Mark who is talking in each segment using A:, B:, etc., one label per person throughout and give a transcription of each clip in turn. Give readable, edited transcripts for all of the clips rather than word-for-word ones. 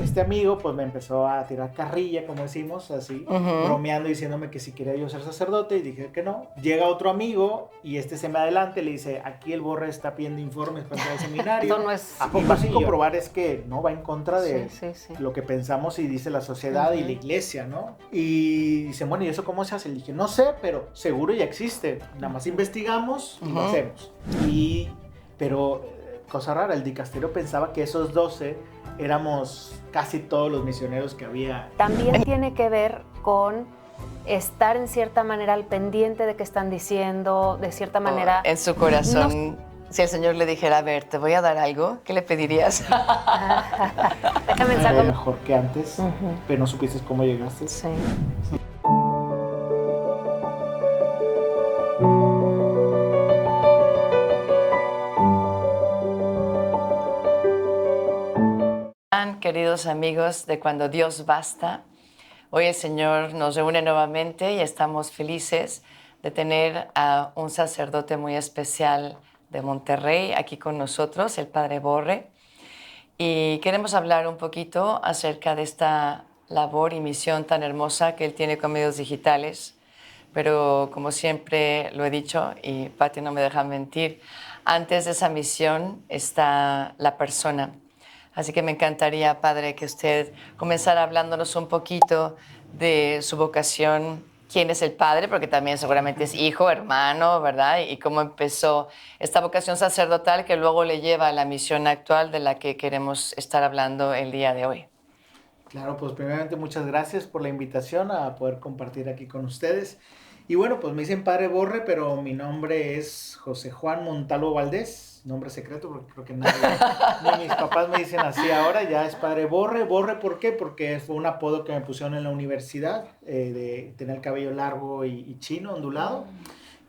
A: Este amigo pues me empezó a tirar carrilla, como decimos, así, bromeando, diciéndome que si quería yo ser sacerdote, y dije que no. Llega otro amigo y se me adelanta y le dice, aquí el Borre está pidiendo informes para entrar al seminario.
B: Esto no es...
A: Y más que comprobar es que no va en contra de
B: Sí.
A: lo que pensamos y dice la sociedad y la iglesia, ¿no? Y dice, bueno, ¿y eso cómo se hace? Le dije, no sé, pero seguro ya existe. Nada más investigamos y lo hacemos. Pero, cosa rara, el dicasterio pensaba que esos 12 éramos casi todos los misioneros que había.
B: También tiene que ver con estar en cierta manera al pendiente de qué están diciendo, de cierta manera...
C: En su corazón, si el Señor le dijera, a ver, te voy a dar algo, ¿qué le pedirías?
B: Déjame pensar
A: Mejor que antes, pero no supiste cómo llegaste.
B: Sí.
C: Queridos amigos de Cuando Dios Basta, hoy el Señor nos reúne nuevamente y estamos felices de tener a un sacerdote muy especial de Monterrey aquí con nosotros, el Padre Borre, y queremos hablar un poquito acerca de esta labor y misión tan hermosa que él tiene con medios digitales, pero como siempre lo he dicho, y Pati no me deja mentir, antes de esa misión está la persona. Así que me encantaría, Padre, que usted comenzara hablándonos un poquito de su vocación, quién es el Padre, porque también seguramente es hijo, hermano, ¿verdad? Y cómo empezó esta vocación sacerdotal que luego le lleva a la misión actual de la que queremos estar hablando el día de hoy.
A: Claro, pues primeramente muchas gracias por la invitación a poder compartir aquí con ustedes. Y bueno, pues me dicen Padre Borre, pero mi nombre es José Juan Montalvo Valdés, nombre secreto porque creo que nadie, ni mis papás me dicen así ahora, ya es Padre Borre. Borre, ¿por qué? Porque fue un apodo que me pusieron en la universidad, de tener el cabello largo y chino, ondulado.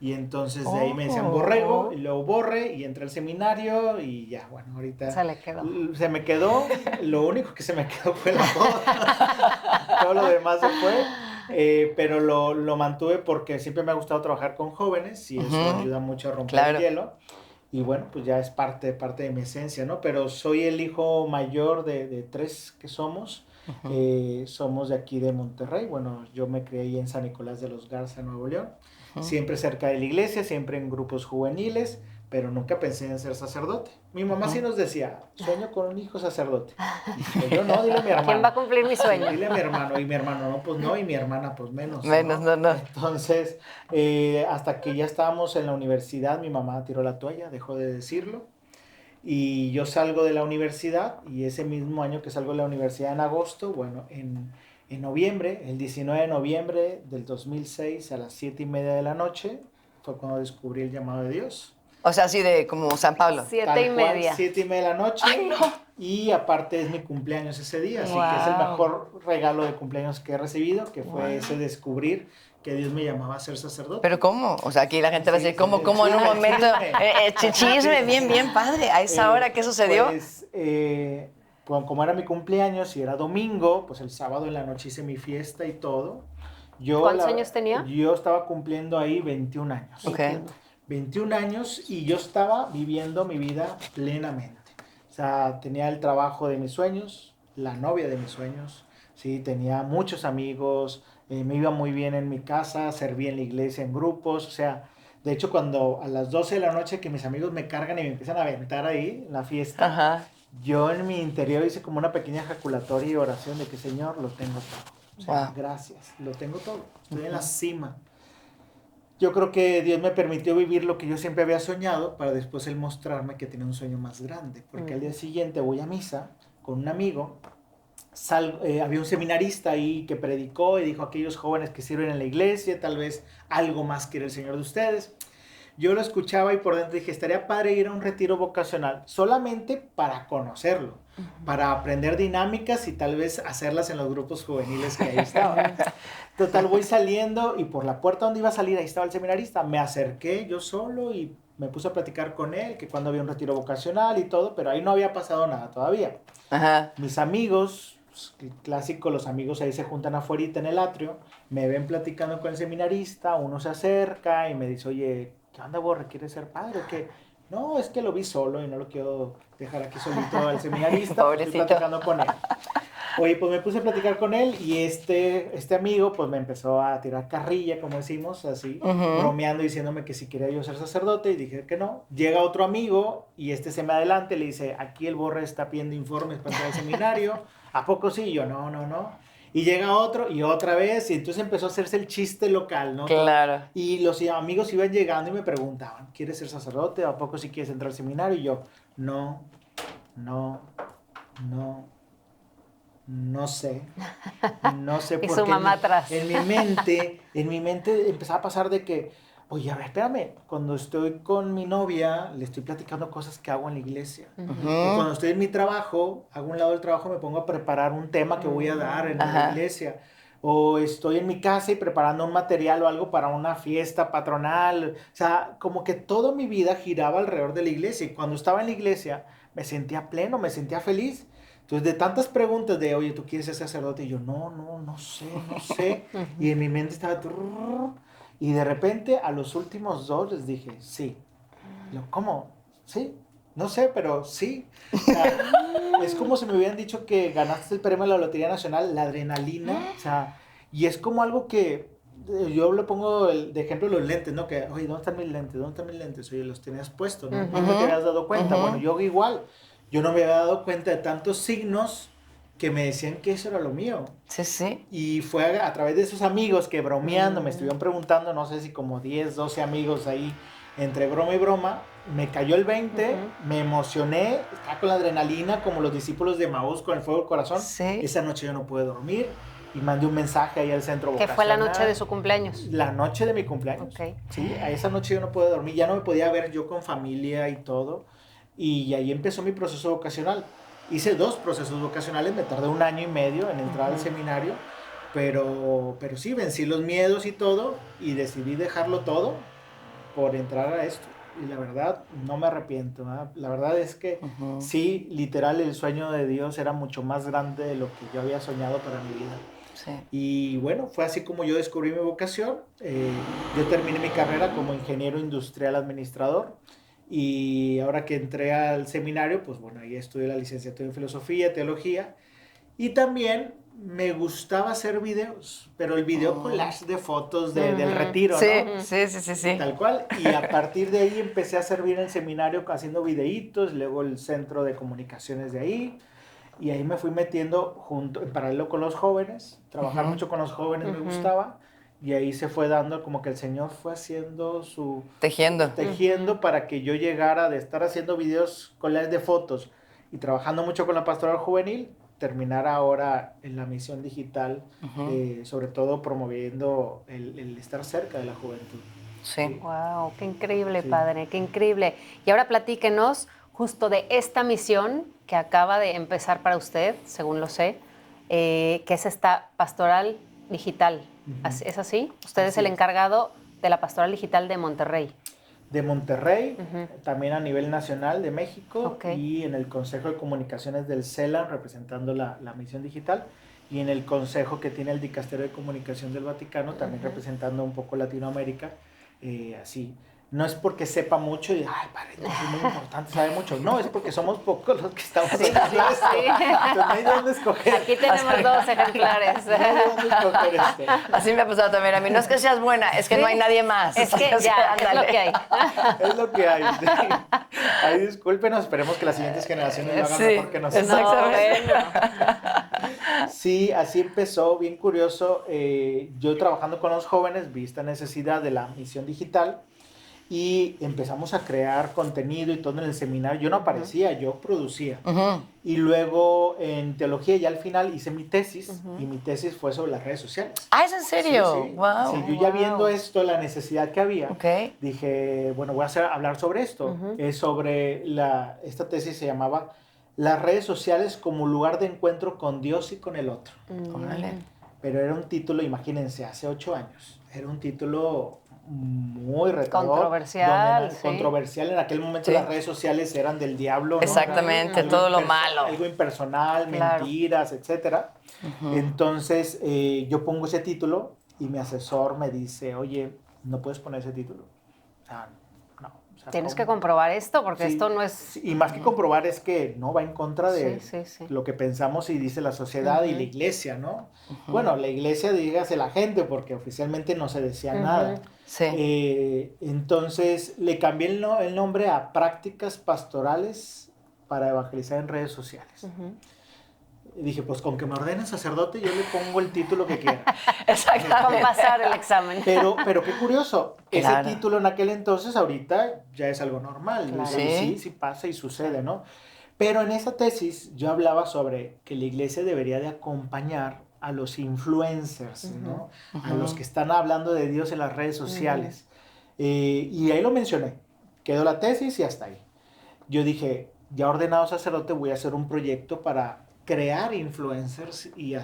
A: Y entonces de ahí me decían Borrego, y luego Borre, y entré al seminario, y ya, bueno, ahorita se me quedó, lo único que se me quedó fue el apodo, todo lo demás se fue, pero lo mantuve porque siempre me ha gustado trabajar con jóvenes, y eso ayuda mucho a romper el hielo, y bueno, pues ya es parte de mi esencia, ¿no? Pero soy el hijo mayor de 3 que somos. Somos de aquí de Monterrey. Bueno, yo me crié ahí en San Nicolás de los Garza, Nuevo León. Siempre cerca de la iglesia, siempre en grupos juveniles, pero nunca pensé en ser sacerdote. Mi mamá sí nos decía, sueño con un hijo sacerdote. Y yo no, dile a mi hermano.
B: ¿Quién va a cumplir mi sueño?
A: Sí, dile a mi hermano. Y mi hermano, no, pues no, y mi hermana, pues menos.
C: No.
A: Entonces, hasta que ya estábamos en la universidad, mi mamá tiró la toalla, dejó de decirlo. Y yo salgo de la universidad, y ese mismo año que salgo de la universidad en agosto, bueno, en noviembre, el 19 de noviembre del 2006 a las 7:30 de la noche, fue cuando descubrí el llamado de Dios.
C: O sea, así de como San Pablo.
B: 7:30.
A: 7:30 de la noche.
C: ¡Ay, no!
A: Y aparte es mi cumpleaños ese día, así que es el mejor regalo de cumpleaños que he recibido, que fue ese descubrir que Dios me llamaba a ser sacerdote.
C: ¿Pero cómo? O sea, aquí la gente va a decir, ¿cómo en un momento? Chisme, bien, padre. ¿A esa hora qué sucedió?
A: Pues, como era mi cumpleaños y era domingo, pues el sábado en la noche hice mi fiesta y todo.
B: ¿Cuántos años tenía?
A: Yo estaba cumpliendo ahí 21 años.
C: Okay.
A: 21 años, y yo estaba viviendo mi vida plenamente. O sea, tenía el trabajo de mis sueños, la novia de mis sueños, sí, tenía muchos amigos, me iba muy bien en mi casa, servía en la iglesia en grupos, o sea, de hecho cuando a las 12 de la noche que mis amigos me cargan y me empiezan a aventar ahí en la fiesta, yo en mi interior hice como una pequeña ejaculatoria y oración de que, Señor, lo tengo todo. O sea, gracias, lo tengo todo, estoy en la cima. Yo creo que Dios me permitió vivir lo que yo siempre había soñado, para después Él mostrarme que tenía un sueño más grande. Porque al día siguiente voy a misa con un amigo, había un seminarista ahí que predicó y dijo: aquellos jóvenes que sirven en la iglesia, tal vez algo más quiere el Señor de ustedes. Yo lo escuchaba y por dentro dije, estaría padre ir a un retiro vocacional, solamente para conocerlo, para aprender dinámicas y tal vez hacerlas en los grupos juveniles que ahí estaban. Total, voy saliendo y por la puerta donde iba a salir, ahí estaba el seminarista. Me acerqué yo solo y me puse a platicar con él, que cuando había un retiro vocacional y todo, pero ahí no había pasado nada todavía. Mis amigos, pues, clásico, los amigos ahí se juntan afuera en el atrio, me ven platicando con el seminarista, uno se acerca y me dice: oye, ¿qué onda, Borre? ¿Quieres ser padre o qué? No, es que lo vi solo y no lo quiero dejar aquí solito al seminarista.
C: Pobrecito.
A: Estoy platicando con él. Oye, pues me puse a platicar con él y este amigo pues me empezó a tirar carrilla, como decimos, así, bromeando, diciéndome que si quería yo ser sacerdote, y dije que no. Llega otro amigo y se me adelanta y le dice, aquí el Borre está pidiendo informes para entrar al seminario, ¿a poco sí? Y yo, no. Y llega otro y otra vez, y entonces empezó a hacerse el chiste local, ¿no?
C: Claro.
A: Y los amigos iban llegando y me preguntaban, ¿quieres ser sacerdote? ¿A poco sí quieres entrar al seminario? Y yo, no sé
B: Y
A: por
B: su
A: qué
B: mamá atrás.
A: en mi mente empezaba a pasar de que, oye, a ver, espérame, cuando estoy con mi novia, le estoy platicando cosas que hago en la iglesia. O cuando estoy en mi trabajo, hago un lado del trabajo, me pongo a preparar un tema que voy a dar en la iglesia. O estoy en mi casa y preparando un material o algo para una fiesta patronal. O sea, como que toda mi vida giraba alrededor de la iglesia. Y cuando estaba en la iglesia, me sentía pleno, me sentía feliz. Entonces, de tantas preguntas de, oye, ¿tú quieres ser sacerdote? Y yo, no sé. Y en mi mente estaba... Y de repente, a los últimos 2 les dije, sí. Yo, ¿cómo? Sí. No sé, pero sí. O sea, es como si me hubieran dicho que ganaste el premio de la Lotería Nacional, la adrenalina. O sea, y es como algo que yo le pongo de ejemplo los lentes, ¿no? Que, oye, ¿dónde están mis lentes? ¿Dónde están mis lentes? Oye, los tenías puestos, ¿no? No te habías dado cuenta. Bueno, yo igual. Yo no me había dado cuenta de tantos signos que me decían que eso era lo mío.
C: Sí.
A: Y fue a través de esos amigos que bromeando me estuvieron preguntando, no sé si como 10, 12 amigos ahí, entre broma y broma, me cayó el 20, me emocioné, estaba con la adrenalina como los discípulos de Maús con el fuego del corazón.
C: Sí.
A: Esa noche yo no pude dormir y mandé un mensaje ahí al centro
B: Que
A: vocacional.
B: fue la noche de su cumpleaños.
A: La noche de mi cumpleaños.
B: Ok.
A: Sí, a esa noche yo no pude dormir, ya no me podía ver yo con familia y todo. Y ahí empezó mi proceso vocacional. Hice 2 procesos vocacionales, me tardé 1 año y medio en entrar al seminario, pero sí, vencí los miedos y todo, y decidí dejarlo todo por entrar a esto. Y la verdad, no me arrepiento, ¿eh? La verdad es que sí, literal, el sueño de Dios era mucho más grande de lo que yo había soñado para mi vida.
C: Sí.
A: Y bueno, fue así como yo descubrí mi vocación. Yo terminé mi carrera como ingeniero industrial administrador. Y ahora que entré al seminario, pues bueno, ahí estudié la licenciatura en filosofía, teología. Y también me gustaba hacer videos, pero el video collage de fotos del retiro,
C: Sí,
A: ¿no?
C: sí.
A: Tal cual. Y a partir de ahí empecé a servir en el seminario haciendo videitos, luego el centro de comunicaciones de ahí. Y ahí me fui metiendo en paralelo con los jóvenes. Trabajar mucho con los jóvenes me gustaba. Y ahí se fue dando como que el Señor fue haciendo su... Tejiendo para que yo llegara de estar haciendo videos collages de fotos y trabajando mucho con la pastoral juvenil, terminar ahora en la misión digital, sobre todo promoviendo el estar cerca de la juventud.
C: Sí.
B: Wow, qué increíble, padre, qué increíble. Y ahora platíquenos justo de esta misión que acaba de empezar para usted, según lo sé, que es esta pastoral digital. ¿Es así? Usted es el encargado de la pastoral digital de Monterrey.
A: De Monterrey, también a nivel nacional de México,
B: Okay.
A: y en el Consejo de Comunicaciones del CELAM, representando la misión digital, y en el consejo que tiene el Dicasterio de Comunicación del Vaticano, también representando un poco Latinoamérica, así. No es porque sepa mucho y, ay, padre, no, es muy importante, sabe mucho. No, es porque somos pocos los que estamos haciendo esto. Entonces no hay de dónde escoger.
B: Aquí tenemos 2 ejemplares.
A: No hay de dónde escoger
C: Así me ha pasado también a mí. No es que seas buena, es que no hay nadie más.
B: Es que ya, es lo que hay.
A: Es lo que hay. Sí. Ahí discúlpenos, esperemos que las siguientes generaciones lo hagan mejor que nosotros.
C: Exactamente.
A: Sí, así empezó, bien curioso. Yo trabajando con los jóvenes vi esta necesidad de la misión digital y empezamos a crear contenido y todo en el seminario. Yo no aparecía, yo producía. Y luego en teología ya al final hice mi tesis y mi tesis fue sobre las redes sociales.
C: Ah, ¿es en serio?
A: Sí.
C: Wow.
A: Sí, yo ya viendo esto, la necesidad que había,
C: Okay.
A: dije, bueno, voy a hablar sobre esto. Es sobre esta tesis se llamaba las redes sociales como lugar de encuentro con Dios y con el otro.
C: Órale.
A: Pero era un título, imagínense, hace 8 años. Era un título muy retador.
B: Controversial.
A: Controversial. En aquel momento las redes sociales eran del diablo, ¿no?
C: Exactamente,
A: Algo
C: todo lo malo.
A: Algo impersonal, mentiras, etcétera. Entonces yo pongo ese título y mi asesor me dice, oye, no puedes poner ese título. O sea, no. O sea,
B: Tienes que comprobar esto porque
A: sí,
B: esto no es...
A: y más que comprobar es que no va en contra de
B: Sí.
A: lo que pensamos y dice la sociedad y la iglesia, ¿no? Bueno, la iglesia, dígase la gente, porque oficialmente no se decía nada.
C: Sí.
A: Entonces le cambié el nombre a Prácticas Pastorales para Evangelizar en Redes Sociales. Y dije, pues con que me ordenen sacerdote, yo le pongo el título que quiera.
B: Para pasar el examen.
A: Pero qué curioso,
C: Claro.
A: ese título en aquel entonces, ahorita ya es algo normal.
B: Claro.
A: Y sí pasa y sucede, ¿no? Pero en esa tesis yo hablaba sobre que la iglesia debería de acompañar a los influencers, ¿no? A los que están hablando de Dios en las redes sociales. Y ahí lo mencioné. Quedó la tesis y hasta ahí. Yo dije, ya ordenado sacerdote, voy a hacer un proyecto para crear influencers y a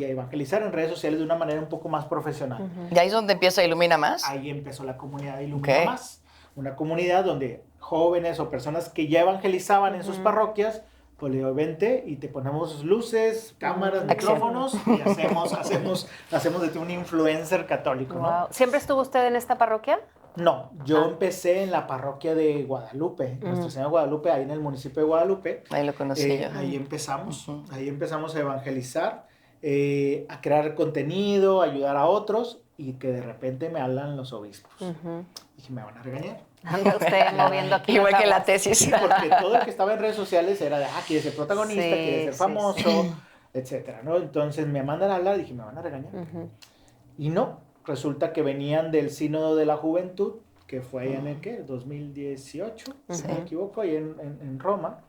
A: evangelizar en redes sociales de una manera un poco más profesional.
C: ¿Y ahí es donde empieza Ilumina Más?
A: Ahí empezó la comunidad de Ilumina Más. Una comunidad donde jóvenes o personas que ya evangelizaban en sus parroquias, pues le digo, vente y te ponemos luces, cámaras, micrófonos y hacemos de ti un influencer católico, ¿no?
B: Wow. ¿Siempre estuvo usted en esta parroquia?
A: No, yo empecé en la parroquia de Guadalupe, Nuestra Señora de Guadalupe, ahí en el municipio de Guadalupe.
C: Ahí lo conocí yo.
A: Ahí empezamos a evangelizar, a crear contenido, a ayudar a otros, y que de repente me hablan los obispos. Dije, me van a regañar.
B: Anda usted moviendo aquí.
C: Igual que la tesis.
A: Sí, porque todo el que estaba en redes sociales era de, quiere ser protagonista, quiere ser famoso, etcétera, ¿no? Entonces me mandan a hablar, dije, me van a regañar. Y no. Resulta que venían del Sínodo de la Juventud, que fue en el, ¿qué? 2018, si no me equivoco, ahí en Roma.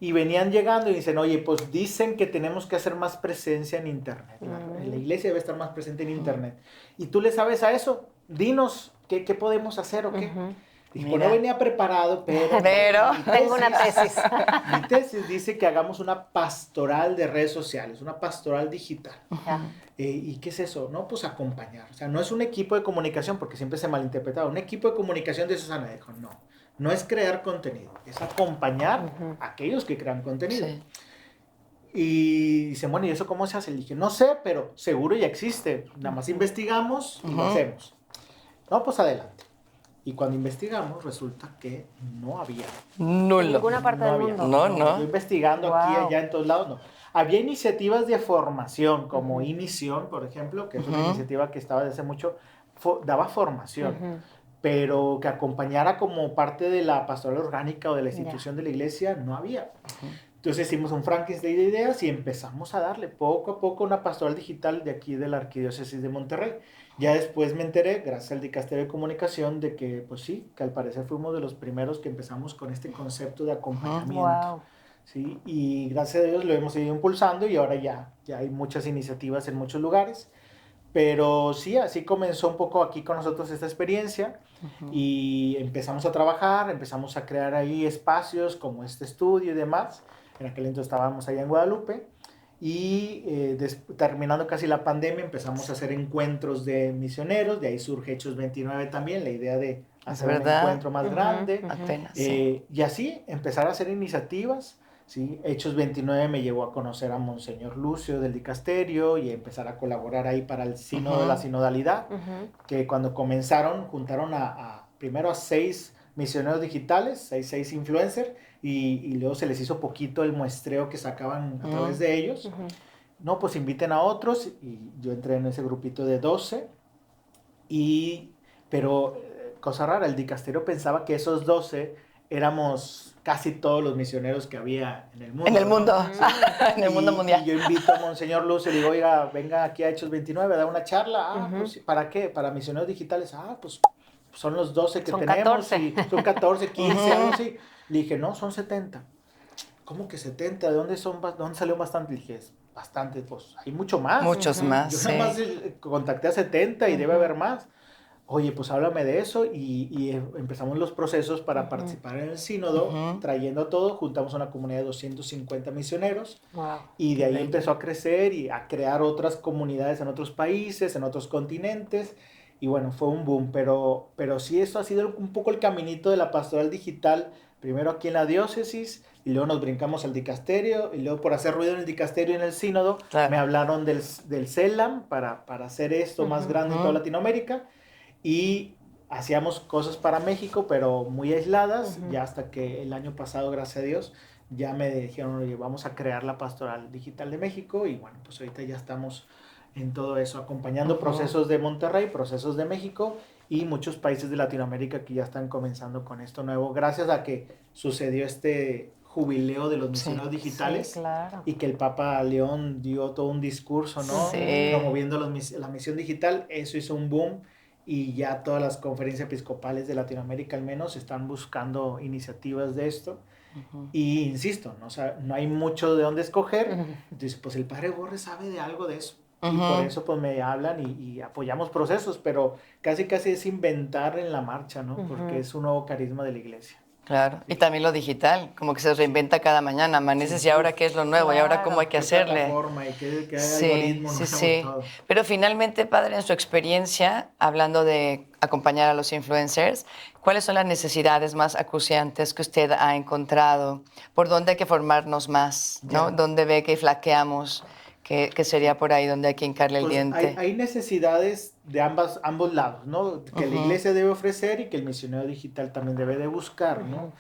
A: Y venían llegando y dicen, oye, pues dicen que tenemos que hacer más presencia en Internet. La iglesia debe estar más presente en Internet. ¿Y tú le sabes a eso? Dinos, ¿qué podemos hacer o qué? Dije, pues no venía preparado, pero
B: tengo una tesis.
A: Mi tesis dice que hagamos una pastoral de redes sociales, una pastoral digital. ¿Y qué es eso? No, pues acompañar. O sea, no es un equipo de comunicación, porque siempre se malinterpretaba. Un equipo de comunicación de Susana dijo, no es crear contenido, es acompañar a aquellos que crean contenido. Y dicen, bueno, ¿y eso cómo se hace? Le dije, no sé, pero seguro ya existe. Nada más investigamos y lo hacemos. No, pues adelante. Y cuando investigamos, resulta que no había.
C: Nulo.
B: En ninguna parte del mundo.
C: No.
A: Yo investigando aquí, allá, en todos lados, no. Había iniciativas de formación, como iMisión, por ejemplo, que es una iniciativa que estaba desde hace mucho, daba formación, pero que acompañara como parte de la pastoral orgánica o de la institución de la iglesia, no había. Entonces hicimos un Frankenstein de ideas y empezamos a darle poco a poco una pastoral digital de aquí de la Arquidiócesis de Monterrey. Ya después me enteré, gracias al Dicasterio de Comunicación, de que, pues sí, que al parecer fuimos de los primeros que empezamos con este concepto de acompañamiento. ¿Sí? Y gracias a Dios lo hemos ido impulsando y ahora ya hay muchas iniciativas en muchos lugares. Pero sí, así comenzó un poco aquí con nosotros esta experiencia y empezamos a trabajar, empezamos a crear ahí espacios como este estudio y demás. En aquel entonces estábamos allá en Guadalupe. Y terminando casi la pandemia empezamos a hacer encuentros de misioneros, de ahí surge Hechos 29 también, la idea de hacer un encuentro más grande.
C: Apenas,
A: y así empezar a hacer iniciativas. ¿Sí? Hechos 29 me llevó a conocer a Monseñor Lucio del Dicasterio y a empezar a colaborar ahí para el sínodo de la sinodalidad, que cuando comenzaron juntaron primero a 6 misioneros digitales, 6 influencers, y luego se les hizo poquito el muestreo que sacaban a través de ellos. No, pues inviten a otros, y yo entré en ese grupito de 12, pero cosa rara, el dicasterio pensaba que esos 12 éramos casi todos los misioneros que había en el mundo.
C: En el mundo,
A: ¿no?
C: en el mundo mundial.
A: Y yo invito a Monseñor Luz y le digo, oiga, venga aquí a Hechos 29, da una charla. Pues, ¿para qué? Para misioneros digitales. Pues son los 12 que tenemos.
B: 14.
A: Y son 14, 15, algo así. Le dije, no, son 70. ¿Cómo que 70? ¿De dónde salió bastante? Le dije, bastante, pues hay mucho más.
C: Muchos más,
A: Yo nada más contacté a 70 y debe haber más. Oye, pues háblame de eso, y empezamos los procesos para participar en el sínodo, trayendo todo, juntamos una comunidad de 250 misioneros, y de ahí empezó a crecer y a crear otras comunidades en otros países, en otros continentes, y bueno, fue un boom, pero sí, eso ha sido un poco el caminito de la pastoral digital, primero aquí en la diócesis, y luego nos brincamos al dicasterio, y luego por hacer ruido en el dicasterio y en el sínodo, me hablaron del CELAM para hacer esto más grande en toda Latinoamérica. Y hacíamos cosas para México, pero muy aisladas, ya hasta que el año pasado, gracias a Dios, ya me dijeron, oye, vamos a crear la Pastoral Digital de México, y bueno, pues ahorita ya estamos en todo eso, acompañando procesos de Monterrey, procesos de México, y muchos países de Latinoamérica que ya están comenzando con esto nuevo, gracias a que sucedió este jubileo de los misioneros digitales,
B: Sí, claro.
A: y que el Papa León dio todo un discurso, ¿no?
C: Sí.
A: Promoviendo la misión digital. Eso hizo un boom, y ya todas las conferencias episcopales de Latinoamérica al menos están buscando iniciativas de esto. Y insisto, ¿no? O sea, no hay mucho de dónde escoger. Entonces, pues el padre Borre sabe de algo de eso. Y por eso pues me hablan y apoyamos procesos, pero casi es inventar en la marcha, ¿no? Porque es un nuevo carisma de la iglesia.
C: Claro, y también lo digital, como que se reinventa cada mañana, amaneces y ahora qué es lo nuevo, y ahora cómo hay que hacerle.
A: Plataforma y qué
C: Sí,
A: algoritmo,
C: sí,
A: no
C: sí.
A: todo.
C: Pero finalmente, padre, en su experiencia, hablando de acompañar a los influencers, ¿cuáles son las necesidades más acuciantes que usted ha encontrado? ¿Por dónde hay que formarnos más? ¿No? ¿Dónde ve que flaqueamos? Que sería por ahí donde hay que hincarle el
A: Pues
C: diente.
A: hay necesidades de ambos lados, ¿no? Que la iglesia debe ofrecer y que el misionero digital también debe de buscar, ¿no?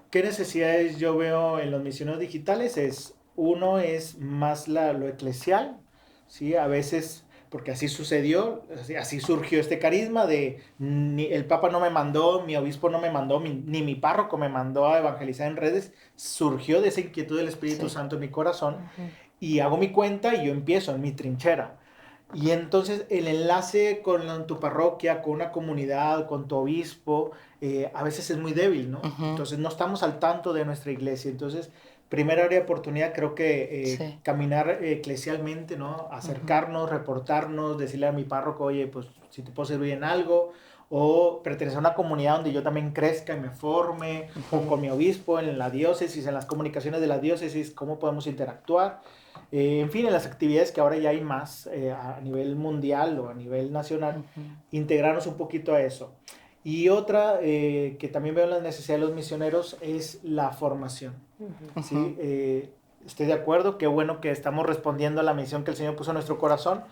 A: ¿Qué necesidades yo veo en los misioneros digitales? Uno es más lo eclesial, ¿sí? A veces, porque así sucedió, así surgió este carisma de el Papa no me mandó, mi obispo no me mandó, ni mi párroco me mandó a evangelizar en redes, surgió de esa inquietud del Espíritu Santo en mi corazón, y hago mi cuenta y yo empiezo en mi trinchera. Y entonces el enlace con tu parroquia, con una comunidad, con tu obispo, a veces es muy débil, ¿no? Entonces no estamos al tanto de nuestra iglesia. Entonces, primera área de oportunidad creo que caminar eclesialmente, ¿no? Acercarnos, reportarnos, decirle a mi párroco, oye, pues si te puedo servir en algo, o pertenecer a una comunidad donde yo también crezca y me forme, o con mi obispo en la diócesis, en las comunicaciones de la diócesis, cómo podemos interactuar. En fin, en las actividades que ahora ya hay más a nivel mundial o a nivel nacional, integrarnos un poquito a eso. Y otra que también veo en la necesidad de los misioneros es la formación. ¿Sí? Estoy de acuerdo, qué bueno que estamos respondiendo a la misión que el Señor puso en nuestro corazón,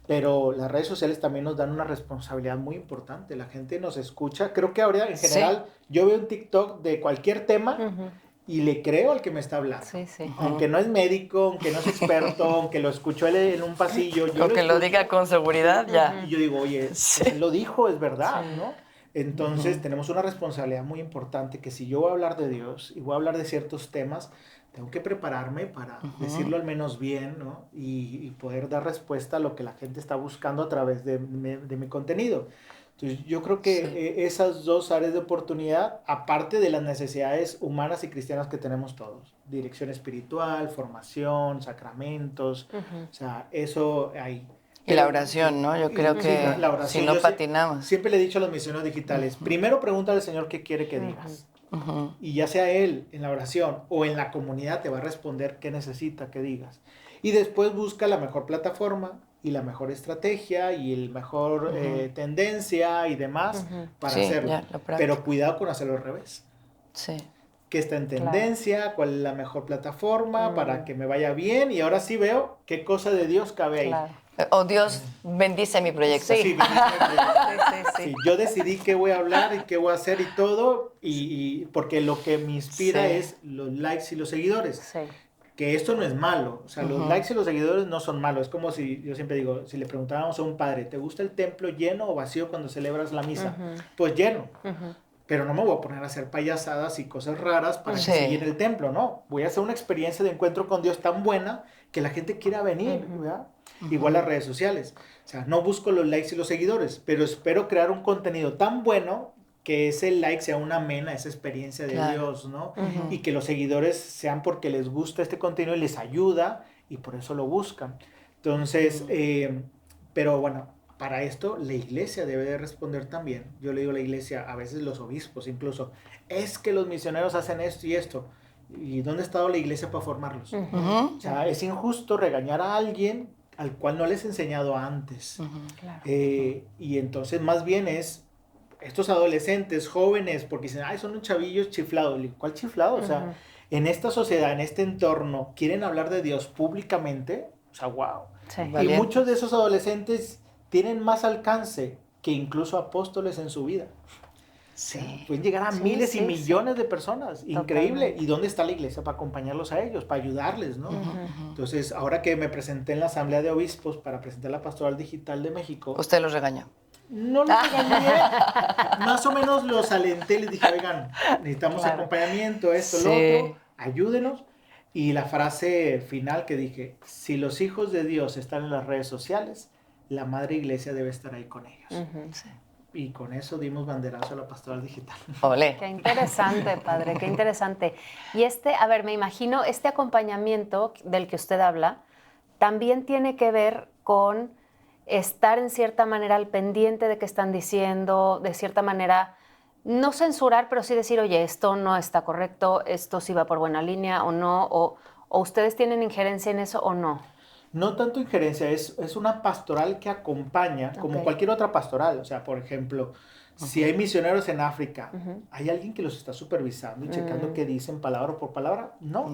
A: pero las redes sociales también nos dan una responsabilidad muy importante. La gente nos escucha. Creo que ahora en general yo veo un TikTok de cualquier tema y le creo al que me está hablando.
B: Sí, sí.
A: Aunque no es médico, aunque no es experto, aunque lo escuchó él en un pasillo.
C: Aunque lo diga con seguridad, ya.
A: Y yo digo, oye, pues él lo dijo, es verdad, ¿no? Entonces tenemos una responsabilidad muy importante que si yo voy a hablar de Dios y voy a hablar de ciertos temas, tengo que prepararme para decirlo al menos bien, ¿no? Y poder dar respuesta a lo que la gente está buscando a través de mi contenido. Entonces, yo creo que esas dos áreas de oportunidad, aparte de las necesidades humanas y cristianas que tenemos todos, dirección espiritual, formación, sacramentos, o sea, eso hay.
C: Y la oración, ¿no? Yo creo que
A: la oración,
C: si no patinamos.
A: Siempre le he dicho a los misioneros digitales, primero pregúntale al Señor qué quiere que digas. Y ya sea Él en la oración o en la comunidad te va a responder qué necesita que digas. Y después busca la mejor plataforma y la mejor estrategia y el mejor tendencia y demás para hacerlo. Pero cuidado con hacerlo al revés.
C: Sí.
A: ¿Qué está en tendencia? ¿Cuál es la mejor plataforma para que me vaya bien? Y ahora sí veo qué cosa de Dios cabe ahí.
C: Oh, Dios bendice mi proyecto.
A: Sí, sí. Yo decidí qué voy a hablar y qué voy a hacer y todo, y porque lo que me inspira es los likes y los seguidores. Sí. Que esto no es malo, o sea, los likes y los seguidores no son malos. Es como si, yo siempre digo, si le preguntábamos a un padre, ¿te gusta el templo lleno o vacío cuando celebras la misa? Pues lleno. Pero no me voy a poner a hacer payasadas y cosas raras para que se llene el templo, no. Voy a hacer una experiencia de encuentro con Dios tan buena que la gente quiera venir, ¿verdad? Igual las redes sociales. O sea, no busco los likes y los seguidores, pero espero crear un contenido tan bueno que ese like sea una amena, esa experiencia de Dios, ¿no? Y que los seguidores sean porque les gusta este contenido y les ayuda y por eso lo buscan. Entonces, pero bueno, para esto la iglesia debe de responder también. Yo le digo a la iglesia, a veces los obispos incluso, es que los misioneros hacen esto y esto. ¿Y dónde ha estado la iglesia para formarlos? O sea, es injusto regañar a alguien al cual no les he enseñado antes. Claro. Y entonces más bien es estos adolescentes, jóvenes, porque dicen, ay, son un chavillos chiflados. ¿Cuál chiflado? O sea, en esta sociedad, en este entorno, quieren hablar de Dios públicamente. O sea, wow. Sí. Y muchos de esos adolescentes tienen más alcance que incluso apóstoles en su vida.
C: Sí.
A: Pueden llegar a miles y millones de personas. Increíble.
B: Totalmente.
A: ¿Y dónde está la iglesia para acompañarlos a ellos, para ayudarles, ¿no? Entonces, ahora que me presenté en la Asamblea de Obispos para presentar la Pastoral Digital de México,
C: Usted los regañó.
A: no los regañé, más o menos los alenté, les dije, oigan, necesitamos
B: Claro.
A: acompañamiento, esto,
C: Sí.
A: lo otro, ayúdenos. Y la frase final que dije, si los hijos de Dios están en las redes sociales, la Madre Iglesia debe estar ahí con ellos.
C: Sí.
A: Y con eso dimos banderazo a la Pastoral Digital.
C: Olé.
B: Qué interesante, padre, qué interesante. Y a ver, me imagino, este acompañamiento del que usted habla también tiene que ver con estar en cierta manera al pendiente de qué están diciendo, de cierta manera, no censurar, pero sí decir, oye, esto no está correcto, esto sí va por buena línea o no, o ustedes tienen injerencia en eso o no.
A: No tanto injerencia, es una pastoral que acompaña, como
B: Ok.
A: cualquier otra pastoral. O sea, por ejemplo, si hay misioneros en África, ¿hay alguien que los está supervisando y checando qué dicen palabra por palabra? No.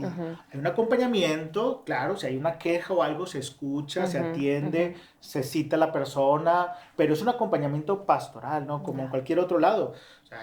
A: Hay un acompañamiento, claro, si hay una queja o algo, se escucha, se atiende, se cita a la persona, pero es un acompañamiento pastoral, ¿no? Como en cualquier otro lado. O sea,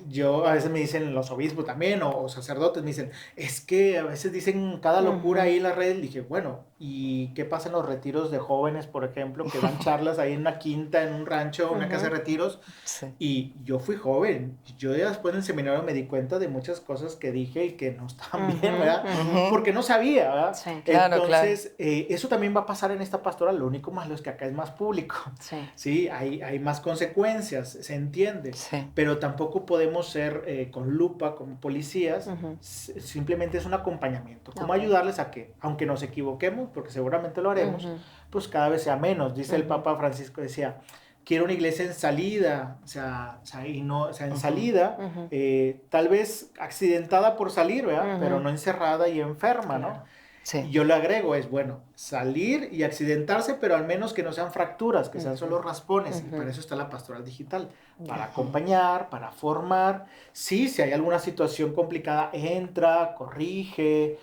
A: yo, a veces me dicen los obispos también, o sacerdotes, me dicen, es que a veces dicen cada locura ahí en las redes. Dije, bueno, ¿y qué pasa en los retiros de jóvenes, por ejemplo, que dan charlas ahí en una quinta, en un rancho, una casa de retiros?
C: Sí.
A: Y yo fui joven. Yo ya después en el seminario me di cuenta de muchas cosas que dije y que no estaban bien, ¿verdad? Porque no sabía, ¿verdad?
B: Sí.
C: Claro,
A: Entonces, eso también va a pasar en esta pastoral. Lo único malo es que acá es más público.
B: Sí.
A: Sí, hay más consecuencias, se entiende.
C: Sí.
A: Pero tampoco podemos ser con lupa como policías. Simplemente es un acompañamiento. ¿Cómo ayudarles a que, aunque nos equivoquemos, porque seguramente lo haremos, pues cada vez sea menos? Dice el Papa Francisco, decía, quiero una iglesia en salida, o sea en salida, tal vez accidentada por salir, ¿verdad? Pero no encerrada y enferma, ¿no?
C: Sí.
A: Y yo le agrego, es bueno, salir y accidentarse, pero al menos que no sean fracturas, que sean solo raspones. Y para eso está la pastoral digital, para acompañar, para formar. Sí, si hay alguna situación complicada, entra, corrige,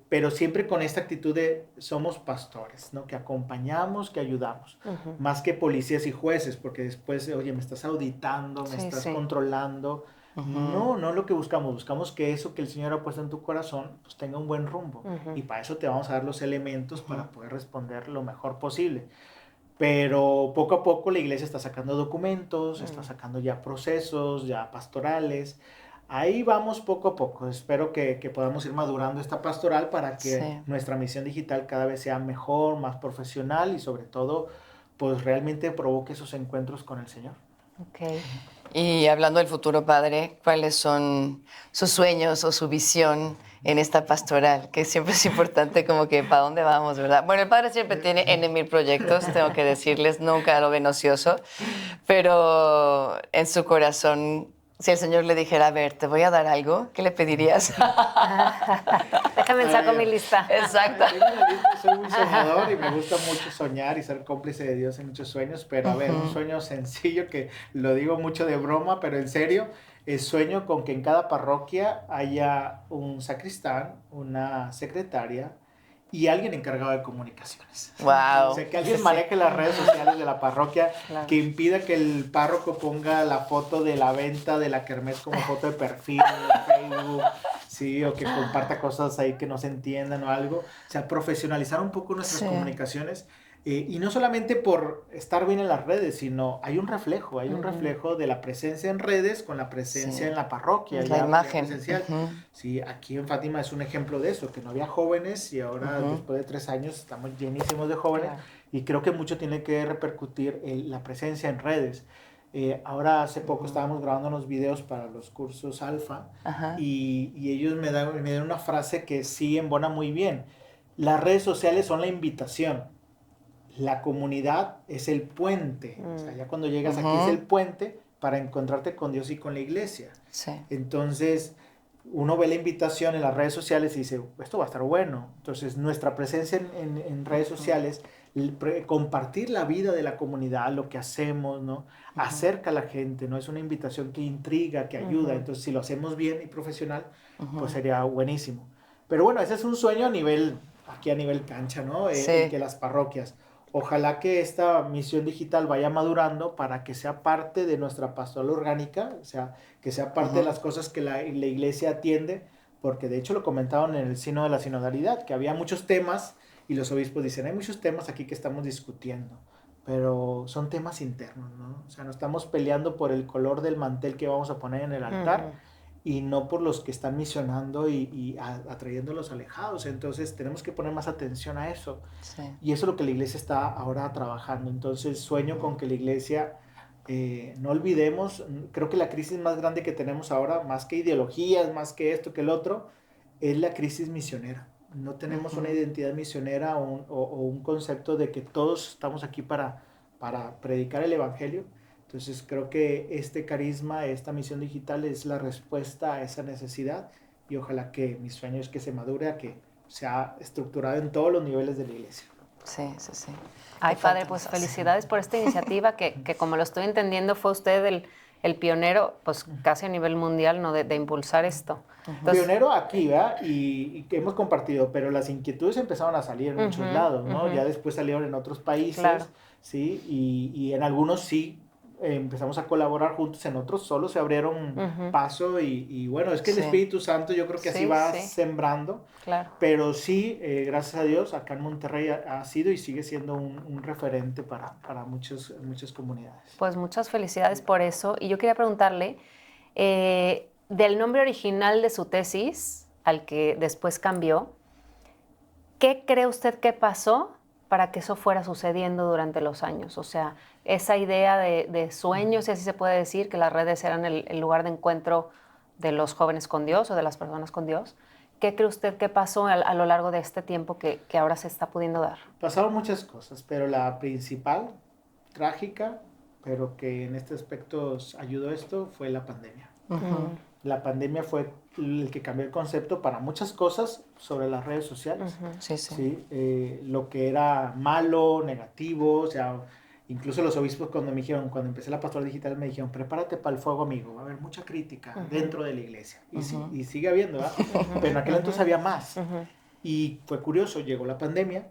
A: pero siempre con esta actitud de somos pastores, ¿no? Que acompañamos, que ayudamos, más que policías y jueces, porque después, oye, me estás auditando, me estás controlando. No es lo que buscamos. Buscamos que eso que el Señor ha puesto en tu corazón pues tenga un buen rumbo. Y para eso te vamos a dar los elementos para poder responder lo mejor posible. Pero poco a poco la iglesia está sacando documentos, está sacando ya procesos, ya pastorales. Ahí vamos poco a poco. Espero que podamos ir madurando esta pastoral para que nuestra misión digital cada vez sea mejor, más profesional y sobre todo pues realmente provoque esos encuentros con el Señor.
B: Okay.
C: Y hablando del futuro, padre, ¿cuáles son sus sueños o su visión en esta pastoral? Que siempre es importante como que para dónde vamos, ¿verdad? Bueno, el padre siempre tiene N,000 proyectos, tengo que decirles, nunca lo ven ocioso, pero en su corazón, si el Señor le dijera, a ver, te voy a dar algo, ¿qué le pedirías?
B: Déjame saco mi lista.
C: Exacto.
A: Tengo una lista, soy muy soñador y me gusta mucho soñar y ser cómplice de Dios en muchos sueños, pero a ver, un sueño sencillo que lo digo mucho de broma, pero en serio, sueño con que en cada parroquia haya un sacristán, una secretaria y alguien encargado de comunicaciones.
C: Wow.
A: O sea, que alguien maneje las redes sociales de la parroquia, que impida que el párroco ponga la foto de la venta de la kermés como foto de perfil en Facebook, sí, o que comparta cosas ahí que no se entiendan o algo. O sea, profesionalizar un poco nuestras comunicaciones. Y no solamente por estar bien en las redes, sino hay un reflejo de la presencia en redes con la presencia en la parroquia.
C: La imagen.
A: Presencial. Sí, aquí en Fátima es un ejemplo de eso, que no había jóvenes y ahora después de 3 años estamos llenísimos de jóvenes y creo que mucho tiene que repercutir la presencia en redes. Ahora hace poco estábamos grabando unos videos para los cursos Alfa y ellos me dan una frase que sí embona muy bien. Las redes sociales son la invitación. La comunidad es el puente. O sea, ya cuando llegas aquí es el puente para encontrarte con Dios y con la iglesia.
C: Sí.
A: Entonces, uno ve la invitación en las redes sociales y dice, esto va a estar bueno. Entonces, nuestra presencia en redes sociales, compartir la vida de la comunidad, lo que hacemos, ¿no? Acerca a la gente, ¿no? Es una invitación que intriga, que ayuda. Entonces, si lo hacemos bien y profesional, pues sería buenísimo. Pero bueno, ese es un sueño aquí a nivel cancha, ¿no? Que las parroquias. Ojalá que esta misión digital vaya madurando para que sea parte de nuestra pastoral orgánica, o sea, que sea parte de las cosas que la iglesia atiende, porque de hecho lo comentaban en el Sínodo de la Sinodalidad, que había muchos temas y los obispos dicen, hay muchos temas aquí que estamos discutiendo, pero son temas internos, ¿no? O sea, no estamos peleando por el color del mantel que vamos a poner en el altar, y no por los que están misionando y atrayéndolos alejados. Entonces tenemos que poner más atención a eso.
C: Sí.
A: Y eso es lo que la iglesia está ahora trabajando. Entonces sueño con que la iglesia, no olvidemos, creo que la crisis más grande que tenemos ahora, más que ideologías, más que esto, que el otro, es la crisis misionera. No tenemos una identidad misionera o un concepto de que todos estamos aquí para predicar el evangelio. Entonces creo que este carisma, esta misión digital es la respuesta a esa necesidad, y ojalá que mi sueño es que se madure a que sea estructurado en todos los niveles de la iglesia.
C: Sí, sí, sí.
B: Ay, padre, pues felicidades por esta iniciativa que como lo estoy entendiendo fue usted el pionero, pues casi a nivel mundial, ¿no? de impulsar esto.
A: Entonces, pionero aquí, ¿verdad? Y que hemos compartido, pero las inquietudes empezaron a salir en muchos lados, ¿no? Ya después salieron en otros países, claro. ¿Sí? Y en algunos sí empezamos a colaborar juntos, en otros solo se abrieron paso y bueno, es que el Espíritu Santo yo creo que así va sembrando, claro. Pero sí, gracias a Dios, acá en Monterrey ha sido y sigue siendo un referente para muchas comunidades.
B: Pues muchas felicidades por eso, y yo quería preguntarle, del nombre original de su tesis, al que después cambió, ¿qué cree usted que pasó para que eso fuera sucediendo durante los años? O sea, esa idea de sueños, si así se puede decir, que las redes eran el lugar de encuentro de los jóvenes con Dios o de las personas con Dios. ¿Qué cree usted que pasó a lo largo de este tiempo que ahora se está pudiendo dar?
A: Pasaron muchas cosas, pero la principal, trágica, pero que en este aspecto ayudó esto, fue la pandemia. La pandemia fue el que cambió el concepto para muchas cosas sobre las redes sociales. ¿Sí? Lo que era malo, negativo, o sea, incluso los obispos cuando empecé la pastoral digital me dijeron, prepárate para el fuego, amigo, va a haber mucha crítica dentro de la iglesia. Y sigue habiendo, ¿verdad? Pero en aquel entonces había más. Y fue curioso, llegó la pandemia,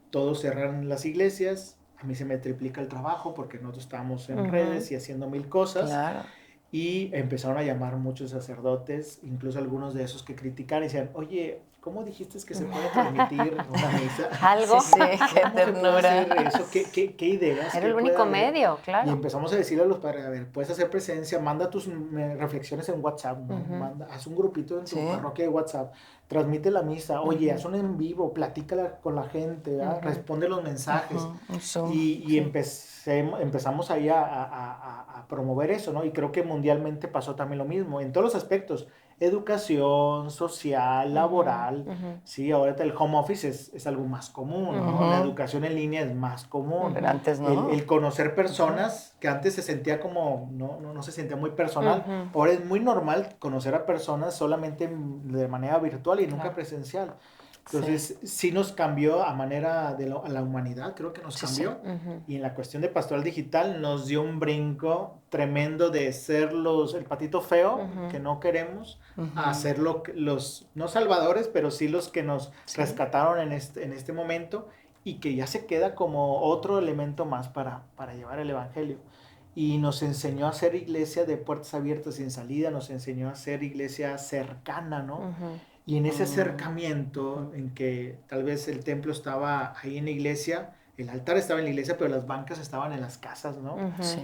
A: todos cerraron las iglesias, a mí se me triplica el trabajo porque nosotros estábamos en redes y haciendo mil cosas. Claro. Y empezaron a llamar muchos sacerdotes, incluso algunos de esos que criticaban y decían, oye, ¿cómo dijiste que se puede transmitir una misa?
B: Algo.
C: Sí, qué ternura.
A: Eso? ¿Qué ideas?
B: Era el único medio, claro.
A: Y empezamos a decirle a los padres, a ver, puedes hacer presencia, manda tus reflexiones en WhatsApp, ¿no? Haz un grupito en tu parroquia de WhatsApp, transmite la misa, oye, haz un en vivo, platícala con la gente, responde los mensajes. Y empezamos ahí a promover eso, ¿no? Y creo que mundialmente pasó también lo mismo, en todos los aspectos. Educación, social, laboral, sí, ahora el home office es algo más común, ¿no? La educación en línea es más común.
C: Pero antes no.
A: El conocer personas, que antes se sentía como, no se sentía muy personal, ahora es muy normal conocer a personas solamente de manera virtual y nunca presencial. Entonces, sí nos cambió a manera a la humanidad, creo que nos cambió. Y en la cuestión de pastoral digital nos dio un brinco tremendo de ser el patito feo que no queremos, a ser los, no salvadores, pero sí los que nos rescataron en este momento, y que ya se queda como otro elemento más para llevar el evangelio. Y nos enseñó a ser iglesia de puertas abiertas sin salida, nos enseñó a ser iglesia cercana, ¿no? Y en ese acercamiento, en que tal vez el templo estaba ahí en la iglesia, el altar estaba en la iglesia, pero las bancas estaban en las casas, ¿no?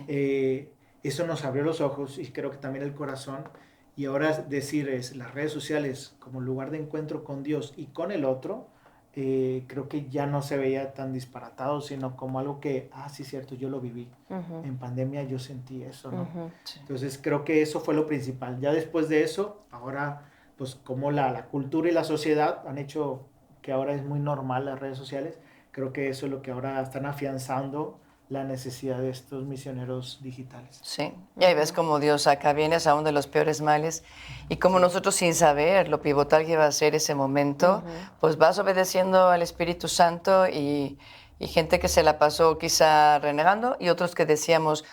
A: Eso nos abrió los ojos y creo que también el corazón. Y ahora decir las redes sociales como lugar de encuentro con Dios y con el otro, creo que ya no se veía tan disparatado, sino como algo que, sí, cierto, yo lo viví. En pandemia yo sentí eso, ¿no? Entonces creo que eso fue lo principal. Ya después de eso, ahora, pues como la cultura y la sociedad han hecho que ahora es muy normal las redes sociales, creo que eso es lo que ahora están afianzando la necesidad de estos misioneros digitales.
C: Sí, y ahí ves cómo Dios saca bienes aún de los peores males, y como nosotros sin saber lo pivotal que va a ser ese momento, pues vas obedeciendo al Espíritu Santo, y gente que se la pasó quizá renegando, y otros que decíamos,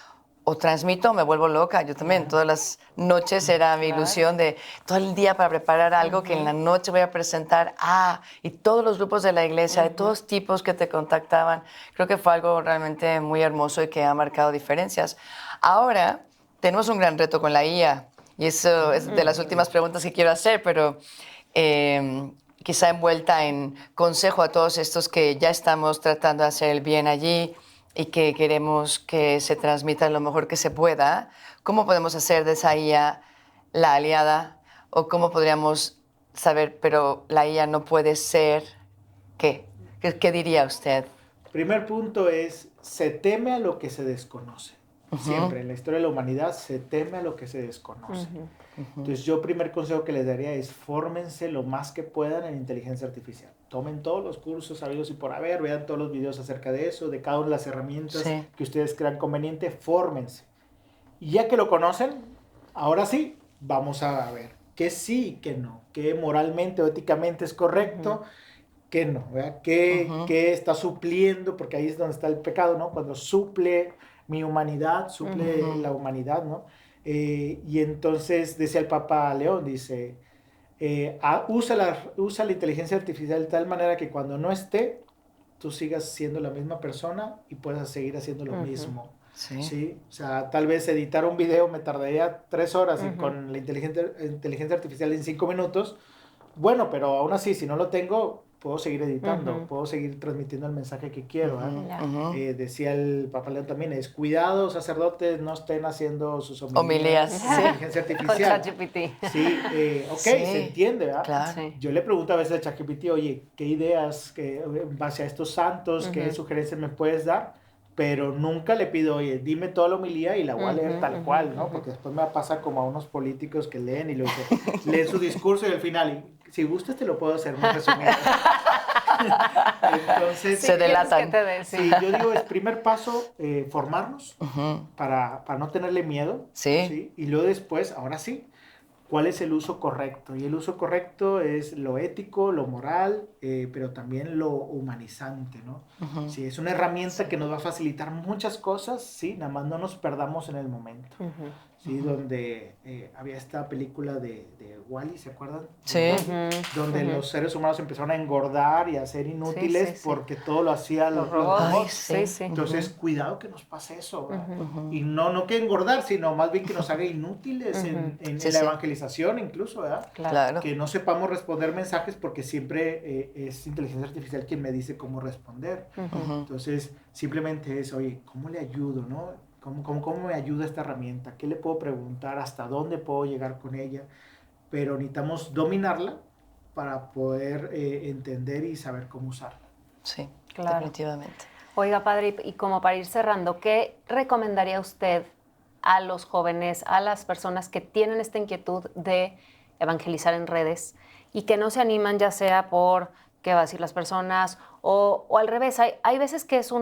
C: o transmito o me vuelvo loca. Yo también, todas las noches era mi ilusión de todo el día para preparar algo que en la noche voy a presentar. Y todos los grupos de la iglesia, de todos tipos que te contactaban. Creo que fue algo realmente muy hermoso y que ha marcado diferencias. Ahora tenemos un gran reto con la IA y eso es de las últimas preguntas que quiero hacer, pero quizá envuelta en consejo a todos estos que ya estamos tratando de hacer el bien allí y que queremos que se transmita lo mejor que se pueda. ¿Cómo podemos hacer de esa IA la aliada? ¿O cómo podríamos saber, pero la IA no puede ser qué? ¿Qué diría usted?
A: Primer punto es, se teme a lo que se desconoce. Siempre en la historia de la humanidad se teme a lo que se desconoce. Entonces yo primer consejo que les daría es fórmense lo más que puedan en inteligencia artificial. Tomen todos los cursos sabidos y por haber, vean todos los videos acerca de eso, de cada una de las herramientas que ustedes crean conveniente, fórmense. Y ya que lo conocen, ahora sí, vamos a ver qué sí y qué no, qué moralmente o éticamente es correcto, qué no, ¿verdad? ¿Qué está supliendo? Porque ahí es donde está el pecado, ¿no? Cuando suple mi humanidad, suple la humanidad, ¿no? Y entonces decía el Papa León, dice, usa la inteligencia artificial de tal manera que cuando no esté, tú sigas siendo la misma persona y puedas seguir haciendo lo mismo. Sí. O sea, tal vez editar un video me tardaría 3 horas y con la inteligencia artificial en 5 minutos. Bueno, pero aún así, si no lo tengo, puedo seguir editando, puedo seguir transmitiendo el mensaje que quiero. Decía el Papa León también, es cuidado, sacerdotes, no estén haciendo sus homilías en inteligencia artificial. Sí, se entiende, ¿verdad?
C: Claro.
B: Sí.
A: Yo le pregunto a veces a ChatGPT, oye, ¿qué ideas, en base a estos santos, qué sugerencias me puedes dar? Pero nunca le pido, oye, dime toda la homilía y la voy a leer tal cual, ¿no? Porque después me pasa como a unos políticos que leen y luego leen su discurso y al final, si gustas te lo puedo hacer muy resumido. Entonces,
C: se delatan.
A: Sí, yo digo, es primer paso, formarnos para no tenerle miedo.
C: Sí.
A: Y luego después, ahora sí, ¿cuál es el uso correcto? Y el uso correcto es lo ético, lo moral, pero también lo humanizante, ¿no? Sí, es una herramienta que nos va a facilitar muchas cosas, sí, nada más no nos perdamos en el momento. Sí, donde había esta película de Wall-E, ¿se acuerdan?
C: Sí.
A: Donde los seres humanos empezaron a engordar y a ser inútiles porque todo lo hacían los robots.
B: Sí.
A: Entonces, cuidado que nos pase eso. Y no que engordar, sino más bien que nos haga inútiles en la evangelización incluso, ¿verdad?
C: Claro.
A: Que no sepamos responder mensajes porque siempre es inteligencia artificial quien me dice cómo responder. Entonces, simplemente es, oye, ¿cómo le ayudo, no? ¿Cómo me ayuda esta herramienta? ¿Qué le puedo preguntar? ¿Hasta dónde puedo llegar con ella? Pero necesitamos dominarla para poder entender y saber cómo usarla.
C: Sí,
B: claro.
C: Definitivamente.
B: Oiga, padre, y como para ir cerrando, ¿qué recomendaría usted a los jóvenes, a las personas que tienen esta inquietud de evangelizar en redes y que no se animan, ya sea por qué va a decir las personas o al revés? Hay veces que es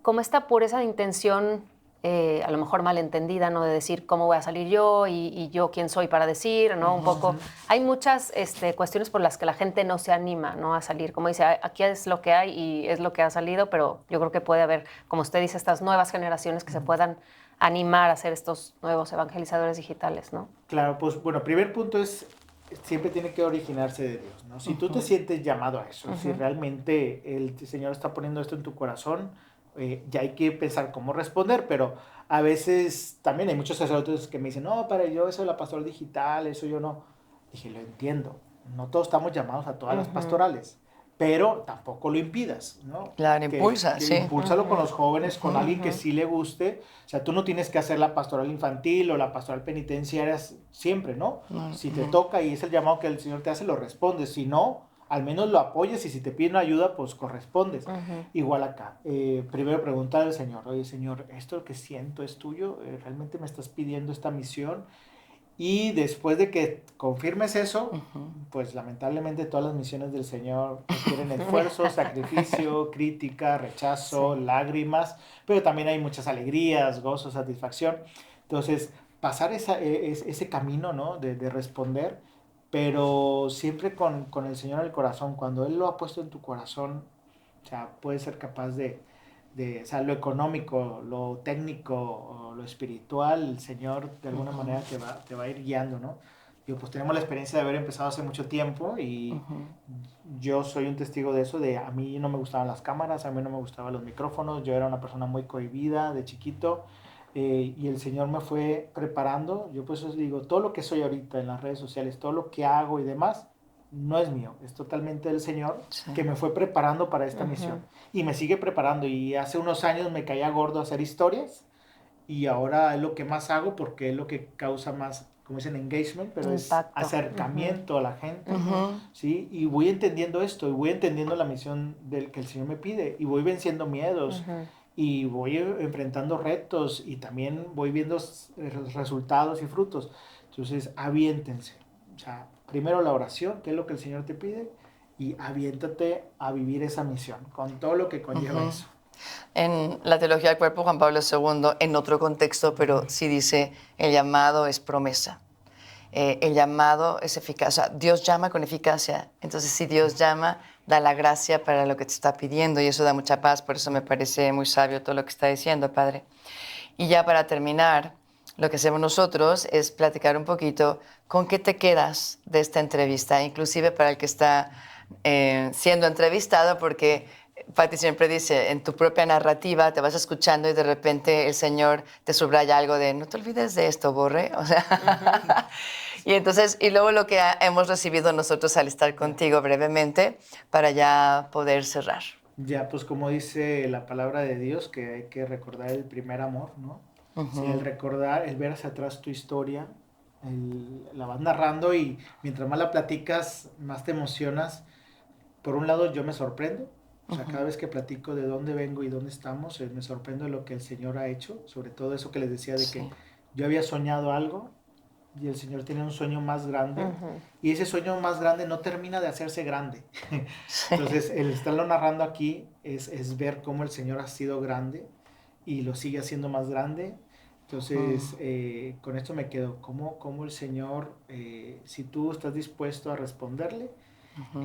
B: como esta pureza de intención, a lo mejor malentendida, ¿no? De decir cómo voy a salir yo y yo quién soy para decir, ¿no? Un poco. Hay muchas cuestiones por las que la gente no se anima, ¿no? A salir. Como dice, aquí es lo que hay y es lo que ha salido, pero yo creo que puede haber, como usted dice, estas nuevas generaciones que se puedan animar a ser estos nuevos evangelizadores digitales, ¿no?
A: Claro, pues bueno, primer punto es, siempre tiene que originarse de Dios, ¿no? Si tú te sientes llamado a eso, si realmente el Señor está poniendo esto en tu corazón, ya hay que pensar cómo responder, pero a veces también hay muchos sacerdotes que me dicen, no, para yo eso de la pastoral digital, eso yo no. Dije, lo entiendo, no todos estamos llamados a todas las pastorales, pero tampoco lo impidas, ¿no?
C: Claro, impulsa, sí.
A: Impúlsalo con los jóvenes, con alguien que sí le guste. O sea, tú no tienes que hacer la pastoral infantil o la pastoral penitenciaria siempre, ¿no? Si te toca y es el llamado que el Señor te hace, lo respondes. Si no, al menos lo apoyes y si te piden ayuda, pues correspondes. Igual acá. Primero preguntar al Señor, oye, Señor, ¿esto que siento es tuyo? ¿Realmente me estás pidiendo esta misión? Y después de que confirmes eso, pues lamentablemente todas las misiones del Señor requieren esfuerzo, sacrificio, crítica, rechazo, lágrimas, pero también hay muchas alegrías, gozo, satisfacción. Entonces, pasar ese camino, ¿no? de responder, pero siempre con el Señor en el corazón. Cuando Él lo ha puesto en tu corazón, o sea, puedes ser capaz de o sea, lo económico, lo técnico, o lo espiritual, el Señor de alguna manera te va a ir guiando, ¿no? Digo, pues tenemos la experiencia de haber empezado hace mucho tiempo y yo soy un testigo de eso, de a mí no me gustaban las cámaras, a mí no me gustaban los micrófonos, yo era una persona muy cohibida de chiquito, y el Señor me fue preparando. Yo pues os digo, todo lo que soy ahorita en las redes sociales, todo lo que hago y demás, no es mío, es totalmente del Señor,
C: Sí.
A: que me fue preparando para esta misión y me sigue preparando. Y hace unos años me caía gordo hacer historias y ahora es lo que más hago porque es lo que causa más, como dicen, engagement, pero es
B: Impacto.
A: acercamiento a la gente, ¿sí? Y voy entendiendo esto y voy entendiendo la misión del que el Señor me pide y voy venciendo miedos y voy enfrentando retos y también voy viendo resultados y frutos. Entonces, aviéntense. O sea, primero la oración, que es lo que el Señor te pide, y aviéntate a vivir esa misión, con todo lo que conlleva eso.
C: En la teología del cuerpo, Juan Pablo II, en otro contexto, pero sí dice, el llamado es promesa. El llamado es eficaz. O sea, Dios llama con eficacia. Entonces, si Dios llama, da la gracia para lo que te está pidiendo y eso da mucha paz. Por eso me parece muy sabio todo lo que está diciendo, Padre. Y ya para terminar, lo que hacemos nosotros es platicar un poquito con qué te quedas de esta entrevista, inclusive para el que está siendo entrevistado, porque Pati siempre dice, en tu propia narrativa te vas escuchando y de repente el Señor te subraya algo de, no te olvides de esto, Borre. O sea, y entonces, y luego lo que hemos recibido nosotros al estar contigo brevemente para ya poder cerrar.
A: Ya, pues como dice la palabra de Dios, que hay que recordar el primer amor, ¿no? Sí, el recordar, el ver hacia atrás tu historia, la vas narrando y mientras más la platicas, más te emocionas. Por un lado, yo me sorprendo, o sea, cada vez que platico de dónde vengo y dónde estamos, me sorprendo de lo que el Señor ha hecho, sobre todo eso que les decía de que yo había soñado algo y el Señor tiene un sueño más grande, y ese sueño más grande no termina de hacerse grande. Entonces, el estarlo narrando aquí es ver cómo el Señor ha sido grande y lo sigue haciendo más grande. Entonces, con esto me quedo, cómo el Señor, si tú estás dispuesto a responderle,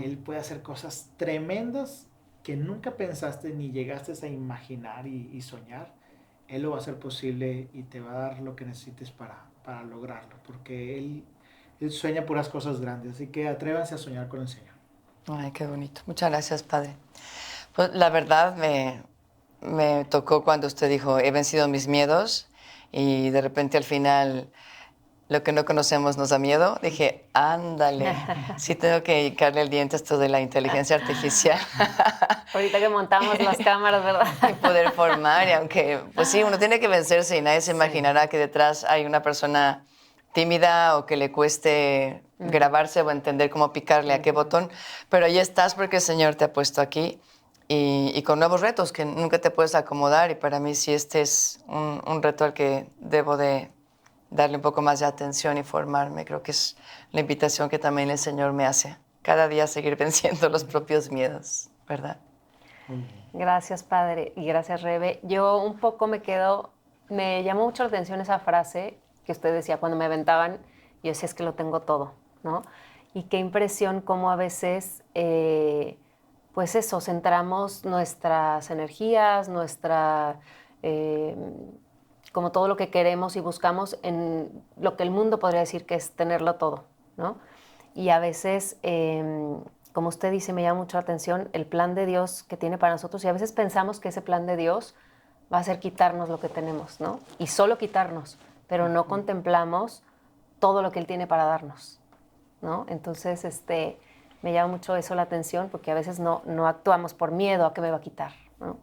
A: Él puede hacer cosas tremendas que nunca pensaste ni llegaste a imaginar y soñar. Él lo va a hacer posible y te va a dar lo que necesites para lograrlo, porque él sueña puras cosas grandes, así que atrévanse a soñar con el Señor.
C: Ay, qué bonito. Muchas gracias, Padre. Pues la verdad me tocó cuando usted dijo, he vencido mis miedos y de repente al final lo que no conocemos nos da miedo. Dije, ándale, sí tengo que dedicarle el diente a esto de la inteligencia artificial.
B: Ahorita que montamos las cámaras, ¿verdad?
C: Y poder formar, y aunque, pues sí, uno tiene que vencerse y nadie se imaginará que detrás hay una persona tímida o que le cueste grabarse o entender cómo picarle a qué botón, pero ahí estás porque el Señor te ha puesto aquí y con nuevos retos que nunca te puedes acomodar, y para mí sí este es un reto al que debo de darle un poco más de atención y formarme. Creo que es la invitación que también el Señor me hace, cada día seguir venciendo los propios miedos, ¿verdad?
B: Gracias, Padre, y gracias, Rebe. Yo un poco me llamó mucho la atención esa frase que usted decía cuando me aventaban, yo decía, es que lo tengo todo, ¿no? Y qué impresión cómo a veces, pues eso, centramos nuestras energías, como todo lo que queremos y buscamos en lo que el mundo podría decir que es tenerlo todo, ¿no? Y a veces, como usted dice, me llama mucho la atención el plan de Dios que tiene para nosotros, y a veces pensamos que ese plan de Dios va a ser quitarnos lo que tenemos, ¿no? Y solo quitarnos, pero no contemplamos todo lo que Él tiene para darnos, ¿no? Entonces, me llama mucho eso la atención, porque a veces no actuamos por miedo a que me va a quitar, ¿no?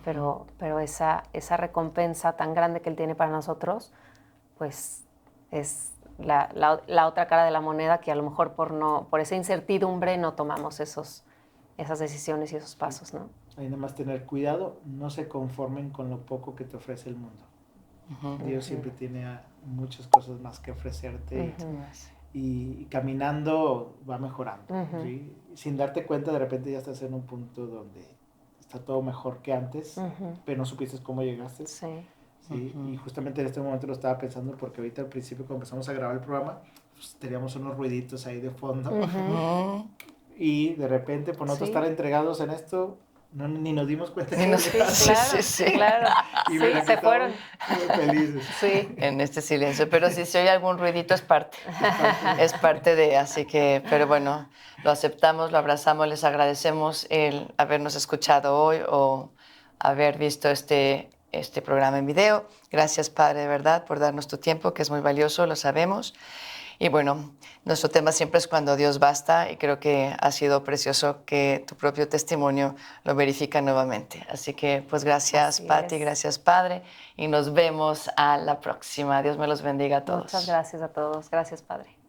B: Pero esa recompensa tan grande que Él tiene para nosotros, pues es la otra cara de la moneda, que a lo mejor por esa incertidumbre no tomamos esas decisiones y esos pasos, ¿no?
A: Hay nada más tener cuidado, no se conformen con lo poco que te ofrece el mundo. Dios siempre tiene muchas cosas más que ofrecerte, y caminando va mejorando, ¿sí? Sin darte cuenta, de repente ya estás en un punto donde está todo mejor que antes, pero no supiste cómo llegaste.
B: Sí.
A: ¿Sí? Y justamente en este momento lo estaba pensando, porque ahorita al principio cuando empezamos a grabar el programa, pues teníamos unos ruiditos ahí de fondo, y de repente por nosotros estar entregados en esto, No, ni nos dimos cuenta.
C: Ni nos-
B: Sí, claro,
C: sí.
B: claro.
A: Y
B: Sí,
A: mira que
B: se fueron.
A: estábamos muy felices.
B: Sí.
C: En este silencio. Pero si se oye algún ruidito es parte. Es parte de, así que, pero bueno, lo aceptamos, lo abrazamos, les agradecemos el habernos escuchado hoy o haber visto este programa en video. Gracias, Padre, de verdad, por darnos tu tiempo, que es muy valioso, lo sabemos. Y bueno, nuestro tema siempre es cuando Dios basta y creo que ha sido precioso que tu propio testimonio lo verifica nuevamente. Así que pues gracias,
B: Así
C: Pati,
B: es.
C: gracias, Padre, y nos vemos a la próxima. Dios me los bendiga a todos.
B: Muchas gracias a todos. Gracias, Padre.